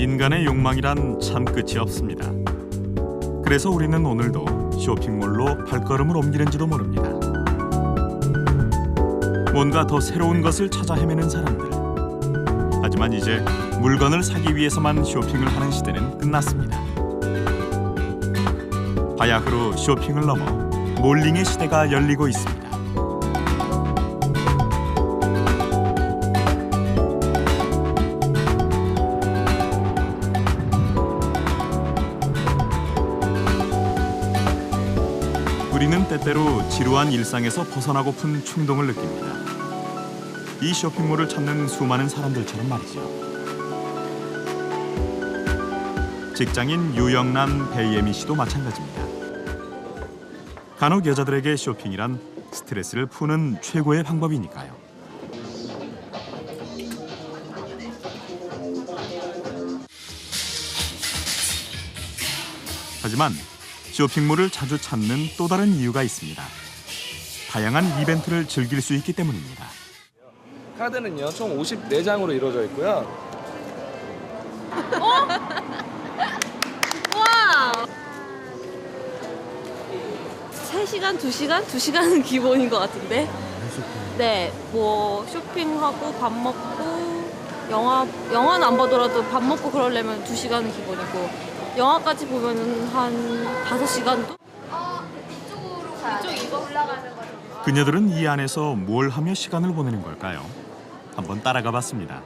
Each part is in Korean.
인간의 욕망이란 참 끝이 없습니다. 그래서 우리는 오늘도 쇼핑몰로 발걸음을 옮기는지도 모릅니다. 뭔가 더 새로운 것을 찾아 헤매는 사람들. 하지만 이제 물건을 사기 위해서만 쇼핑을 하는 시대는 끝났습니다. 바야흐로 쇼핑을 넘어 몰링의 시대가 열리고 있습니다. 우리는 때때로 지루한 일상에서 벗어나고픈 충동을 느낍니다. 이 쇼핑몰을 찾는 수많은 사람들처럼 말이죠. 직장인 유영란 베이에미 씨도 마찬가지입니다. 간혹 여자들에게 쇼핑이란 스트레스를 푸는 최고의 방법이니까요. 하지만 쇼핑몰을 자주 찾는 또 다른 이유가 있습니다. 다양한 이벤트를 즐길 수 있기 때문입니다. 카드는요, 총 54장으로 이루어져 있고요. 와! 3시간, 2시간? 2시간은 기본인 것 같은데? 네, 뭐 쇼핑하고 밥 먹고 영화는 안 보더라도 밥 먹고 그러려면 2시간은 기본이고 영화까지 보면은 한 5시간도? 이쪽 올라가는 거죠. 그녀들은 이 안에서 뭘 하며 시간을 보내는 걸까요? 한번 따라가 봤습니다.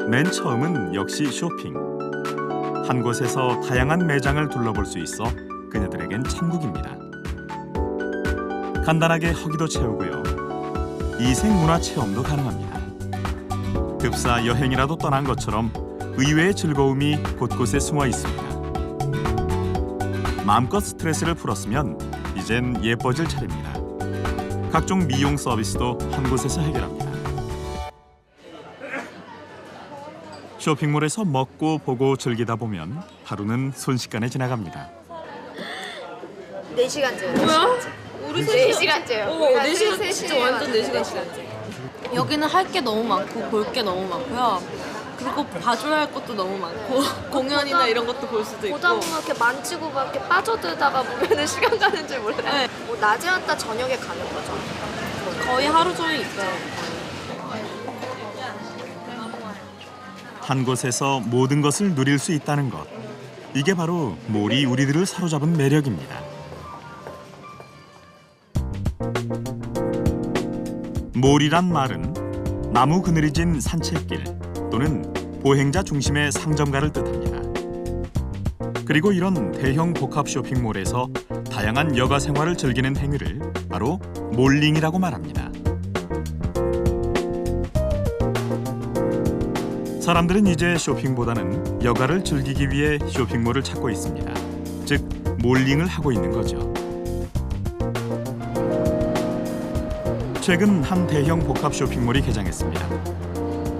맨 처음은 역시 쇼핑. 한 곳에서 다양한 매장을 둘러볼 수 있어 그녀들에겐 천국입니다. 간단하게 허기도 채우고요. 이색문화 체험도 가능합니다. 급사 여행이라도 떠난 것처럼 의외의 즐거움이 곳곳에 숨어 있습니다. 마음껏 스트레스를 풀었으면 이젠 예뻐질 차례입니다. 각종 미용 서비스도 한 곳에서 해결합니다. 쇼핑몰에서 먹고 보고 즐기다 보면 하루는 순식간에 지나갑니다. 4시간째요. 뭐야? 우리 4시간째요. 4시간 진짜 완전 4시간째. 여기는 할 게 너무 많고 볼 게 너무 많고요. 그리고 봐줘야 할 것도 너무 많고 공연이나 이런 것도 볼 수도 있고. 보다 보면 이렇게 만지고 막 이렇게 빠져들다가 보면은 시간 가는 줄 몰라요. 네. 뭐 낮에 왔다 저녁에 가는 거죠. 거의 하루 종일 있어요. 한 곳에서 모든 것을 누릴 수 있다는 것. 이게 바로 몰이 우리들을 사로잡은 매력입니다. 몰이란 말은 나무 그늘이 진 산책길 또는 보행자 중심의 상점가를 뜻합니다. 그리고 이런 대형 복합 쇼핑몰에서 다양한 여가 생활을 즐기는 행위를 바로 몰링이라고 말합니다. 사람들은 이제 쇼핑보다는 여가를 즐기기 위해 쇼핑몰을 찾고 있습니다. 즉, 몰링을 하고 있는 거죠. 최근 한 대형 복합 쇼핑몰이 개장했습니다.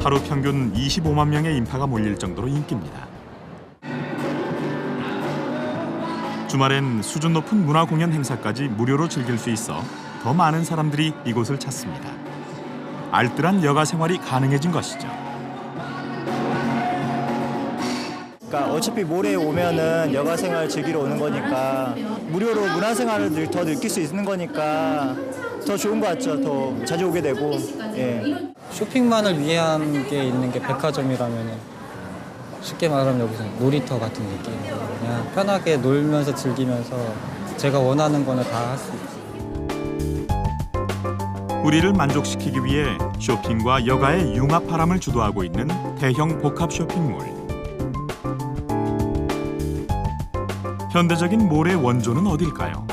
하루 평균 25만 명의 인파가 몰릴 정도로 인기입니다. 주말엔 수준 높은 문화 공연 행사까지 무료로 즐길 수 있어 더 많은 사람들이 이곳을 찾습니다. 알뜰한 여가 생활이 가능해진 것이죠. 그러니까 어차피 몰에 오면은 여가 생활 즐기러 오는 거니까 무료로 문화 생활을 더 느낄 수 있는 거니까 더 좋은 것 같죠. 더 자주 오게 되고. 예. 쇼핑만을 위한 게 있는 게 백화점이라면 쉽게 말하면 여기서 놀이터 같은 느낌이에요. 그냥 편하게 놀면서 즐기면서 제가 원하는 거는 다 할 수 있어요. 우리를 만족시키기 위해 쇼핑과 여가의 융합 바람을 주도하고 있는 대형 복합 쇼핑몰. 현대적인 몰의 원조는 어딜까요?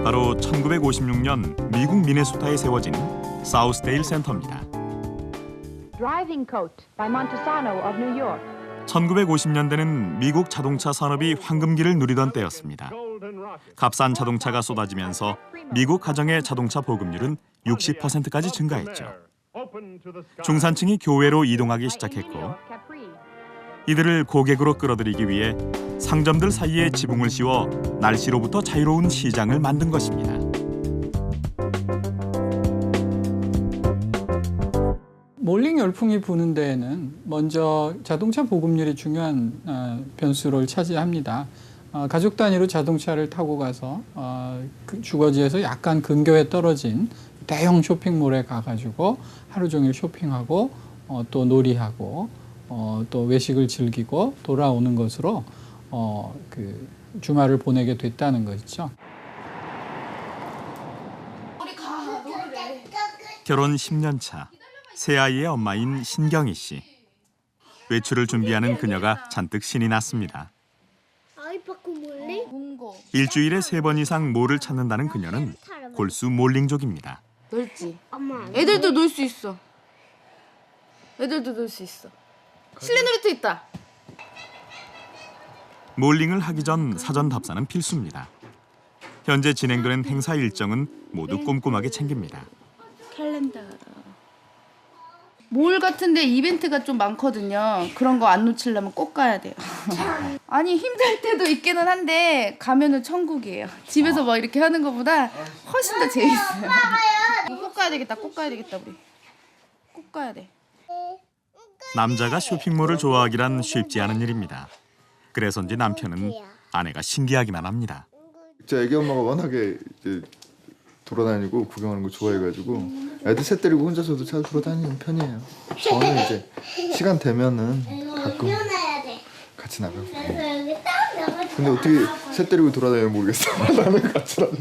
바로 1956년 미국 미네소타에 세워진 사우스데일 센터입니다. Driving Coat by Montesano of New York. 1950년대는 미국 자동차 산업이 황금기를 누리던 때였습니다. 값싼 자동차가 쏟아지면서 미국 가정의 자동차 보급률은 60%까지 증가했죠. 중산층이 교외로 이동하기 시작했고 이들을 고객으로 끌어들이기 위해 상점들 사이에 지붕을 씌워 날씨로부터 자유로운 시장을 만든 것입니다. 몰링이 열풍이 부는 데에는 먼저 자동차 보급률이 중요한 변수를 차지합니다. 가족 단위로 자동차를 타고 가서 그 주거지에서 약간 근교에 떨어진 대형 쇼핑몰에 가가지고 하루 종일 쇼핑하고 또 놀이하고 또 외식을 즐기고 돌아오는 것으로 그 주말을 보내게 됐다는 것이죠. 결혼 10년 차 새 아이의 엄마인 신경희 씨. 외출을 준비하는 그녀가 잔뜩 신이 났습니다. 일주일에 3번 이상 몰을 찾는다는 그녀는 골수 몰링족입니다. 넓지? 애들도 놀 수 있어. 애들도 놀 수 있어. 실내 놀이터 있다. 몰링을 하기 전 사전 답사는 필수입니다. 현재 진행되는 행사 일정은 모두 꼼꼼하게 챙깁니다. 캘린더. 몰 같은데 이벤트가 좀 많거든요. 그런 거 안 놓치려면 꼭 가야 돼요. 아니 힘들 때도 있기는 한데 가면은 천국이에요. 집에서 막 이렇게 하는 것보다 훨씬 더 재밌어요. 꼭 가야 되겠다. 꼭 가야 되겠다 우리. 꼭 가야 돼. 남자가 쇼핑몰을 좋아하기란 쉽지 않은 일입니다. 그래서인지 남편은 아내가 신기하기만 합니다. 제 애기 엄마가 워낙에 이제 돌아다니고 구경하는 거 좋아해가지고 애들 셋 데리고 혼자서도 잘 돌아다니는 편이에요. 저는 이제 시간 되면은 가끔 같이 나가고. 근데 어떻게 셋 데리고 돌아다니는 모르겠어. 나는 같이 나도.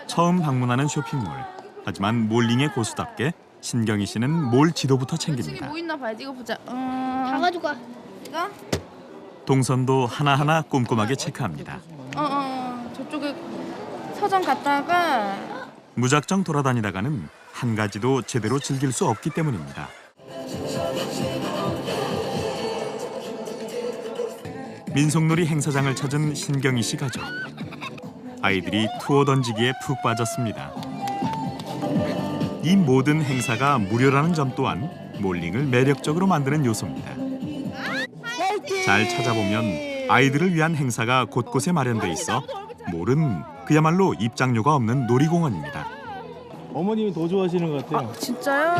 처음 방문하는 쇼핑몰. 하지만 몰링의 고수답게 신경희 씨는 몰 지도부터 챙깁니다. 뭐 있나 봐야지. 이거 보자. 다 가져가. 이거? 동선도 하나하나 꼼꼼하게 체크합니다. 저쪽에 서점 갔다가 무작정 돌아다니다가는 한 가지도 제대로 즐길 수 없기 때문입니다. 민속놀이 행사장을 찾은 신경희 씨 가족. 아이들이 투어 던지기에 푹 빠졌습니다. 이 모든 행사가 무료라는 점 또한 몰링을 매력적으로 만드는 요소입니다. 잘 찾아보면 아이들을 위한 행사가 곳곳에 마련돼 있어 몰은 그야말로 입장료가 없는 놀이공원입니다. 어머님이 더 좋아하시는 것 같아요. 진짜요?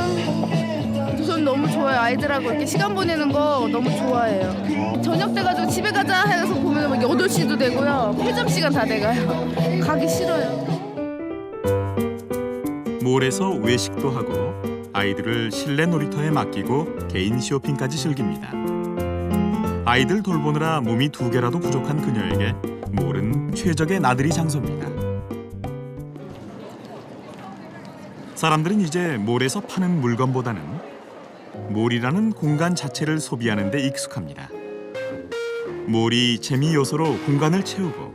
전 너무 좋아요. 아이들하고 이렇게 시간 보내는 거 너무 좋아해요. 저녁 돼가지고 집에 가자 해서 보면 막 8시도 되고요. 회점 시간 다 돼가요. 가기 싫어요. 몰에서 외식도 하고 아이들을 실내 놀이터에 맡기고 개인 쇼핑까지 즐깁니다. 아이들 돌보느라 몸이 2개라도 부족한 그녀에게 몰은 최적의 나들이 장소입니다. 사람들은 이제 몰에서 파는 물건보다는 몰이라는 공간 자체를 소비하는 데 익숙합니다. 몰이 재미 요소로 공간을 채우고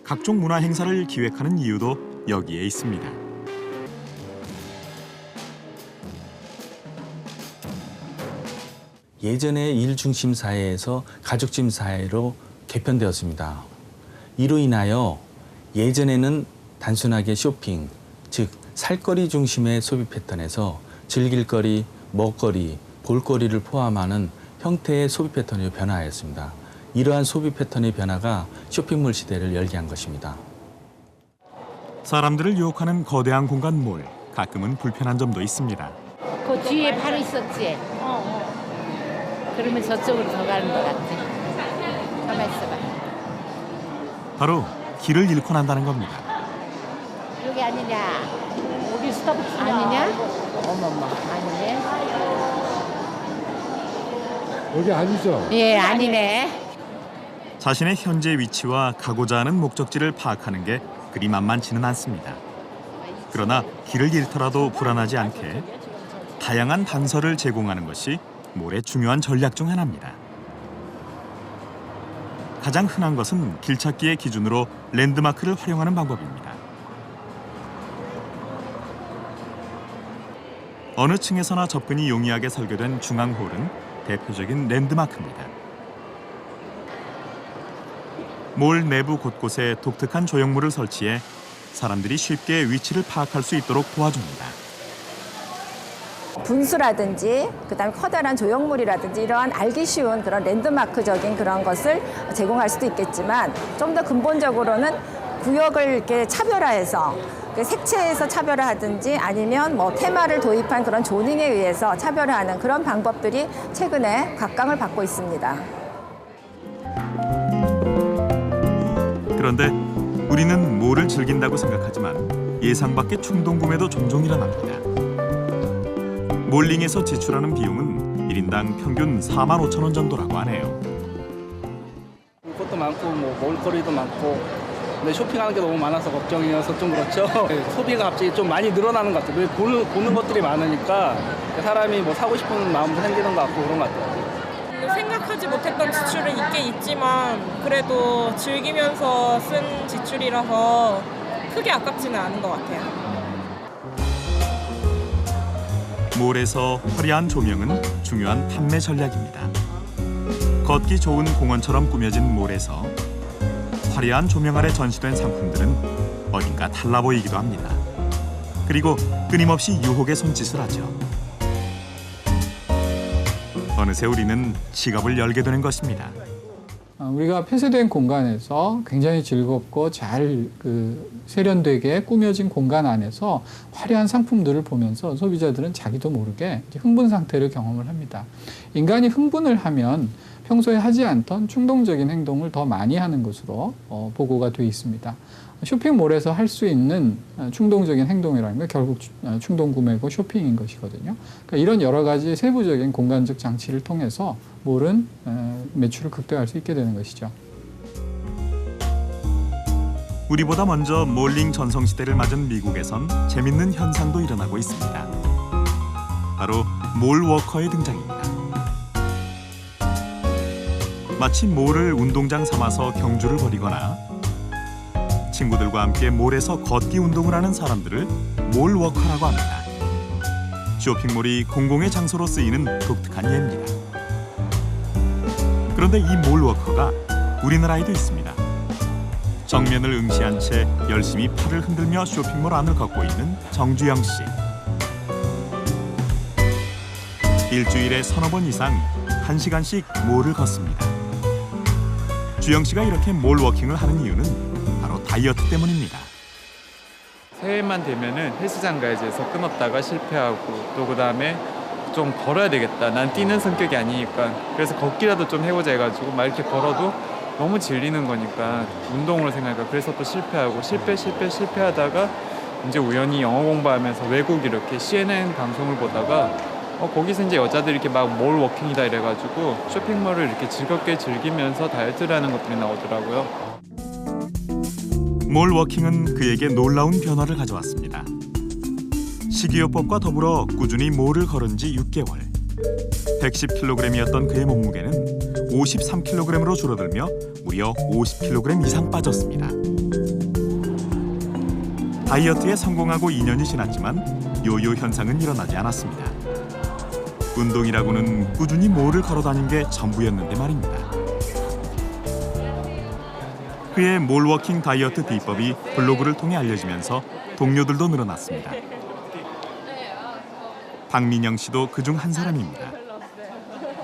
각종 문화 행사를 기획하는 이유도 여기에 있습니다. 예전에 일중심 사회에서 가족중 사회로 개편되었습니다. 이로 인하여 예전에는 단순하게 쇼핑, 즉 살거리 중심의 소비 패턴에서 즐길거리, 먹거리, 볼거리를 포함하는 형태의 소비 패턴이 변화하였습니다. 이러한 소비 패턴의 변화가 쇼핑몰 시대를 열게 한 것입니다. 사람들을 유혹하는 거대한 공간 몰, 가끔은 불편한 점도 있습니다. 그 뒤에 바로 있었지? 그러면 저쪽으로 더 가는 것 같아. 가만 있어봐. 바로 길을 잃고 난다는 겁니다. 여기 아니냐? 여기 스톱 아니냐? 어머머, 아니네. 여기 아니죠? 예, 아니네. 자신의 현재 위치와 가고자 하는 목적지를 파악하는 게 그리 만만치는 않습니다. 그러나 길을 잃더라도 불안하지 않게 다양한 단서를 제공하는 것이 몰의 중요한 전략 중 하나입니다. 가장 흔한 것은 길찾기의 기준으로 랜드마크를 활용하는 방법입니다. 어느 층에서나 접근이 용이하게 설계된 중앙홀은 대표적인 랜드마크입니다. 몰 내부 곳곳에 독특한 조형물을 설치해 사람들이 쉽게 위치를 파악할 수 있도록 도와줍니다. 분수라든지 그다음에 커다란 조형물이라든지 이러한 알기 쉬운 그런 랜드마크적인 그런 것을 제공할 수도 있겠지만 좀 더 근본적으로는 구역을 이렇게 차별화해서 그 색채에서 차별을 하든지 아니면 뭐 테마를 도입한 그런 조닝에 의해서 차별을 하는 그런 방법들이 최근에 각광을 받고 있습니다. 그런데 우리는 몰을 즐긴다고 생각하지만 예상 밖의 충동 구매도 종종 일어납니다. 몰링에서 지출하는 비용은 1인당 평균 45,000원 정도라고 하네요. 볼 것도 많고 뭐 먹을거리도 많고 근데 쇼핑하는 게 너무 많아서 걱정이어서 좀 그렇죠. 소비가 갑자기 좀 많이 늘어나는 것 같아요. 보는 것들이 많으니까 사람이 뭐 사고 싶은 마음도 생기는 것 같고 그런 것 같아요. 생각하지 못했던 지출은 있긴 있지만 그래도 즐기면서 쓴 지출이라서 크게 아깝지는 않은 것 같아요. 몰에서 화려한 조명은 중요한 판매 전략입니다. 걷기 좋은 공원처럼 꾸며진 몰에서 화려한 조명 아래 전시된 상품들은 어딘가 달라 보이기도 합니다. 그리고 끊임없이 유혹의 손짓을 하죠. 어느새 우리는 지갑을 열게 되는 것입니다. 우리가 폐쇄된 공간에서 굉장히 즐겁고 잘 세련되게 꾸며진 공간 안에서 화려한 상품들을 보면서 소비자들은 자기도 모르게 흥분 상태를 경험을 합니다. 인간이 흥분을 하면 평소에 하지 않던 충동적인 행동을 더 많이 하는 것으로 보고가 돼 있습니다. 쇼핑몰에서 할 수 있는 충동적인 행동이라는 건 결국 충동 구매고 쇼핑인 것이거든요. 그러니까 이런 여러 가지 세부적인 공간적 장치를 통해서 몰은 매출을 극대화할 수 있게 되는 것이죠. 우리보다 먼저 몰링 전성시대를 맞은 미국에선 재밌는 현상도 일어나고 있습니다. 바로 몰워커의 등장입니다. 마치 몰을 운동장 삼아서 경주를 벌이거나 친구들과 함께 몰에서 걷기 운동을 하는 사람들을 몰워커라고 합니다. 쇼핑몰이 공공의 장소로 쓰이는 독특한 예입니다. 그런데 이 몰워커가 우리나라에도 있습니다. 정면을 응시한 채 열심히 팔을 흔들며 쇼핑몰 안을 걷고 있는 정주영 씨. 일주일에 서너 번 이상 1시간씩 몰을 걷습니다. 주영 씨가 이렇게 몰워킹을 하는 이유는 바로 다이어트 때문입니다. 새해만 되면은 헬스장 가야지 해서 끊었다가 실패하고 또 그다음에 좀 걸어야 되겠다. 난 뛰는 성격이 아니니까. 그래서 걷기라도 좀 해보자 해가지고 막 이렇게 걸어도 너무 질리는 거니까 운동으로 생각하니까 그래서 또 실패하고 실패하다가 이제 우연히 영어 공부하면서 외국 이렇게 CNN 방송을 보다가 거기서 이제 여자들이 이렇게 막 몰워킹이다 이래가지고 쇼핑몰을 이렇게 즐겁게 즐기면서 다이어트를 하는 것들이 나오더라고요. 몰워킹은 그에게 놀라운 변화를 가져왔습니다. 식이요법과 더불어 꾸준히 몰을 걸은 지 6개월. 110kg이었던 그의 몸무게는 53kg으로 줄어들며 무려 50kg 이상 빠졌습니다. 다이어트에 성공하고 2년이 지났지만 요요 현상은 일어나지 않았습니다. 운동이라고는 꾸준히 몰을 걸어다닌 게 전부였는데 말입니다. 그의 몰워킹 다이어트 비법이 블로그를 통해 알려지면서 동료들도 늘어났습니다. 박민영 씨도 그중 한 사람입니다.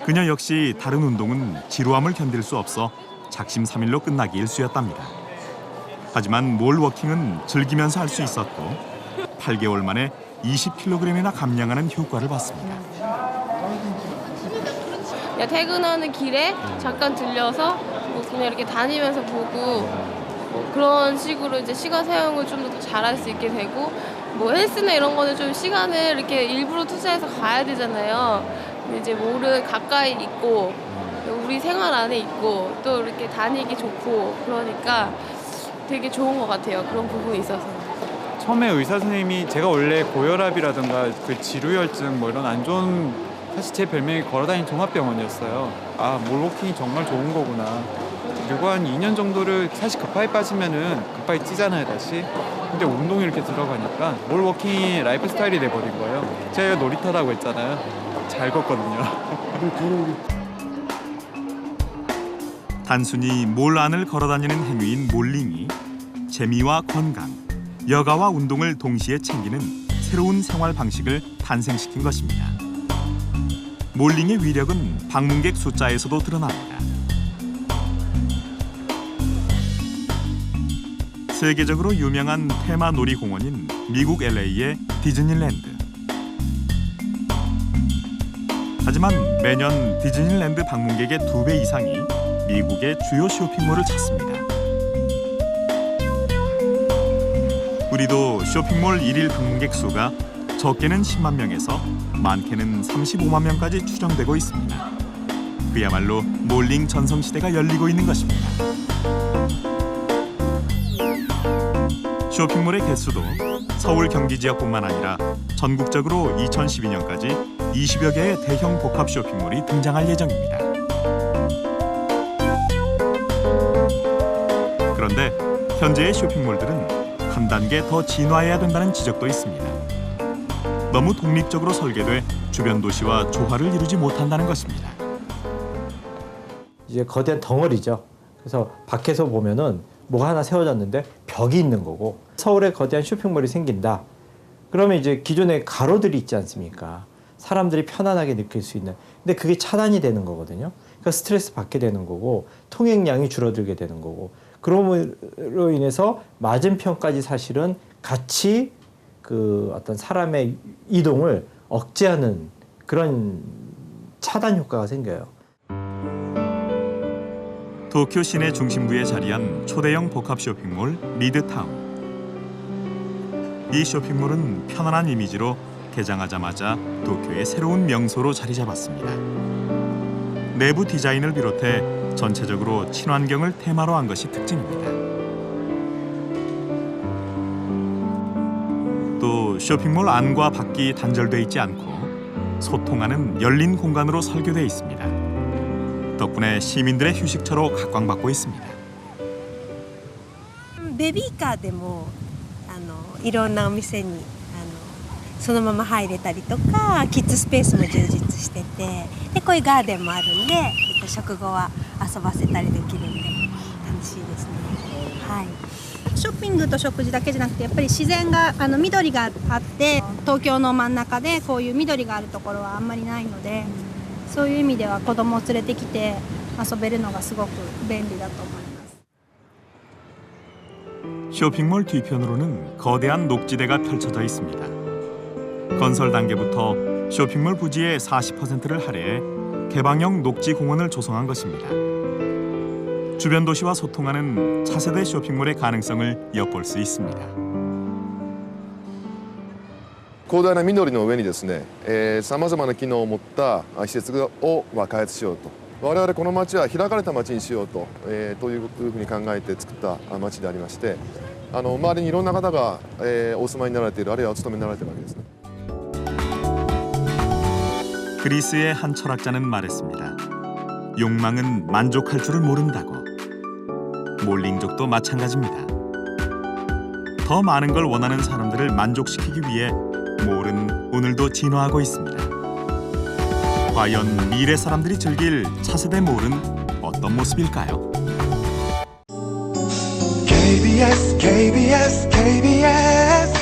그녀 역시 다른 운동은 지루함을 견딜 수 없어 작심삼일로 끝나기 일쑤였답니다. 하지만 몰워킹은 즐기면서 할 수 있었고 8개월 만에 20kg이나 감량하는 효과를 봤습니다. 퇴근하는 길에 잠깐 들려서 그냥 이렇게 다니면서 보고 그런 식으로 이제 시간 사용을 좀 더 잘할 수 있게 되고 헬스나 이런 거는 좀 시간을 이렇게 일부러 투자해서 가야 되잖아요. 근데 이제 몰은 가까이 있고 우리 생활 안에 있고 또 이렇게 다니기 좋고 그러니까 되게 좋은 것 같아요. 그런 부분이 있어서. 처음에 의사 선생님이 제가 원래 고혈압이라든가 그 지루혈증 뭐 이런 안 좋은 사실 제 별명이 걸어다니는 종합병원이었어요. 몰워킹이 정말 좋은 거구나. 그리고 한 2년 정도를 사실 급하게 빠지면은 급하게 찌잖아요 다시. 근데 운동이 이렇게 들어가니까 몰워킹이 라이프 스타일이 돼버린 거예요. 제가 놀이터라고 했잖아요. 잘 걷거든요. 단순히 몰 안을 걸어다니는 행위인 몰링이 재미와 건강, 여가와 운동을 동시에 챙기는 새로운 생활 방식을 탄생시킨 것입니다. 몰링의 위력은 방문객 숫자에서도 드러납니다. 세계적으로 유명한 테마 놀이공원인 미국 LA의 디즈니랜드. 하지만 매년 디즈니랜드 방문객의 2배 이상이 미국의 주요 쇼핑몰을 찾습니다. 우리도 쇼핑몰 1일 방문객 수가 적게는 10만 명에서 많게는 35만 명까지 추정되고 있습니다. 그야말로 몰링 전성시대가 열리고 있는 것입니다. 쇼핑몰의 개수도 서울 경기 지역뿐만 아니라 전국적으로 2012년까지 20여 개의 대형 복합 쇼핑몰이 등장할 예정입니다. 그런데 현재의 쇼핑몰들은 한 단계 더 진화해야 된다는 지적도 있습니다. 너무 독립적으로 설계돼 주변 도시와 조화를 이루지 못한다는 것입니다. 이제 거대한 덩어리죠. 그래서 밖에서 보면은 뭐가 하나 세워졌는데 벽이 있는 거고, 서울에 거대한 쇼핑몰이 생긴다. 그러면 이제 기존에 가로들이 있지 않습니까? 사람들이 편안하게 느낄 수 있는. 근데 그게 차단이 되는 거거든요. 그러니까 스트레스 받게 되는 거고, 통행량이 줄어들게 되는 거고, 그럼으로 인해서 맞은편까지 사실은 같이 그 어떤 사람의 이동을 억제하는 그런 차단 효과가 생겨요. 도쿄 시내 중심부에 자리한 초대형 복합 쇼핑몰 미드타운. 이 쇼핑몰은 편안한 이미지로 개장하자마자 도쿄의 새로운 명소로 자리 잡았습니다. 내부 디자인을 비롯해 전체적으로 친환경을 테마로 한 것이 특징입니다. 또 쇼핑몰 안과 밖이 단절돼 있지 않고 소통하는 열린 공간으로 설계돼 있습니다. 덕분에 시민들의 휴식처로 각광받고 있습니다. ベビーカーでもいろんなお店にそのまま入れたりとか、キッズスペースも充実してて、でこういうガーデンもあるんで、食後は遊ばせたりできるんで楽しいですね。はい。ショッピングと食事だけじゃなくて、やっぱり自然が緑があって、東京の真ん中でこういう緑があるところはあんまりないので、そういう意味では子供を連れてきて遊べるのがすごく便利だと思います。 쇼핑몰 뒤편으로는 거대한 녹지대가 펼쳐져 있습니다. 건설 단계부터 쇼핑몰 부지의 40%를 할애해 개방형 녹지 공원을 조성한 것입니다. 주변 도시와 소통하는 차세대 쇼핑몰의 가능성을 엿볼 수 있습니다. 広大な緑の上にですね、さまざまな機能を持った施設を開発しようと。我々この町は開かれた町にしようと、というふうに考えて作った町でありまして、周りにいろんな方が、お住まいになられている、あるいはお勤めになられているわけですね。 그리스의 한 철학자는 말했습니다. 욕망은 만족할 줄을 모른다고. 몰링족도 마찬가지입니다. 더 많은 걸 원하는 사람들을 만족시키기 위해 몰은 오늘도 진화하고 있습니다. 과연 미래 사람들이 즐길 차세대 몰은 어떤 모습일까요? KBS KBS KBS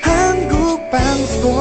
한국방송